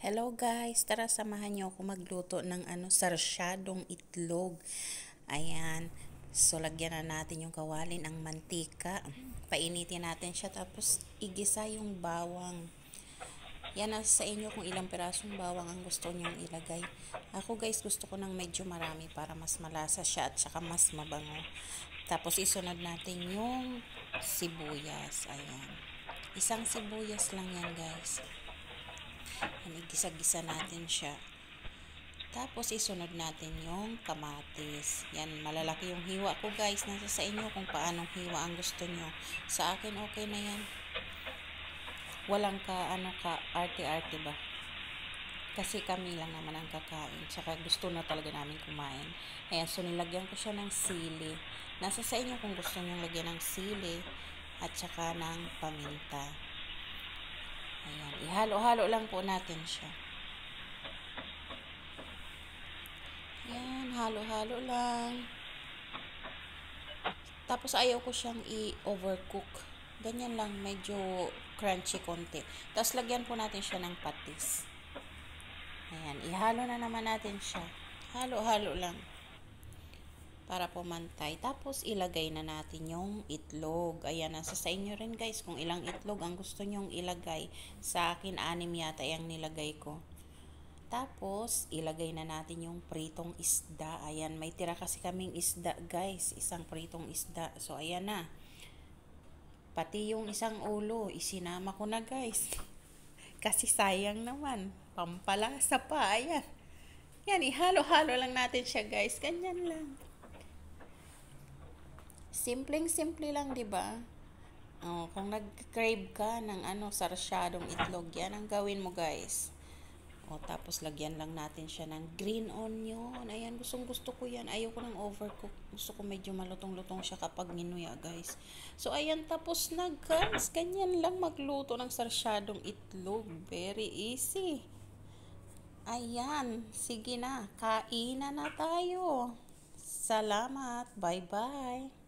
Hello guys, tara samahan niyo ako magluto ng sarsyadong itlog. Ayan. So lagyan na natin yung kawali ng mantika. Painitin natin siya tapos igisa yung bawang. Yan na sa inyo kung ilang pirasong bawang ang gusto niyong ilagay. Ako guys, gusto ko ng medyo marami para mas malasa siya at saka mas mabango. Tapos isunod natin yung sibuyas. Ayan. Isang sibuyas lang yan guys. Gisa-gisa natin siya. Tapos isunod natin yung kamatis. Yan, malalaki yung hiwa ko guys. Nasa sa inyo kung paanong hiwa ang gusto nyo. Sa akin okay na yan. Walang arte-arte ba? Kasi kami lang naman ang kakain. Tsaka gusto na talaga namin kumain. Ayan, so nilagyan ko siya ng sili. Nasa sa inyo kung gusto nyo lagyan ng sili at saka ng paminta. Ayan, ihalo-halo lang po natin siya. Ayan, halo-halo lang. Tapos ayaw ko siyang i-overcook. Ganyan lang, medyo crunchy konti. Tapos lagyan po natin siya ng patis. Ayan, ihalo na naman natin siya. Halo-halo lang. Para pumantay. Tapos ilagay na natin yung itlog. Ayan, nasa sa inyo rin guys kung ilang itlog ang gusto nyong ilagay. Sa akin, 6 yata yung nilagay ko. Tapos ilagay na natin yung pritong isda. Ayan, may tira kasi kaming isda guys. Isang pritong isda. So ayan na. Pati yung isang ulo, isinama ko na guys. Kasi sayang naman. Pampalasa pa. Ayan. Yan, ihalo-halo lang natin siya guys. Ganyan lang. Simpleng-simple lang, 'di ba? Oh, kung nag-crave ka ng sarsyadong itlog, 'yan ang gawin mo, guys. O, tapos lagyan lang natin siya ng green onion. Ayan, gustong-gusto ko 'yan. Ayoko ng overcook. Gusto ko medyo malutong-lutong siya kapag minuya, guys. So, ayan, tapos na, guys. Ganyan lang magluto ng sarsyadong itlog. Very easy. Ayan, sige na. Kainan na tayo. Salamat. Bye-bye.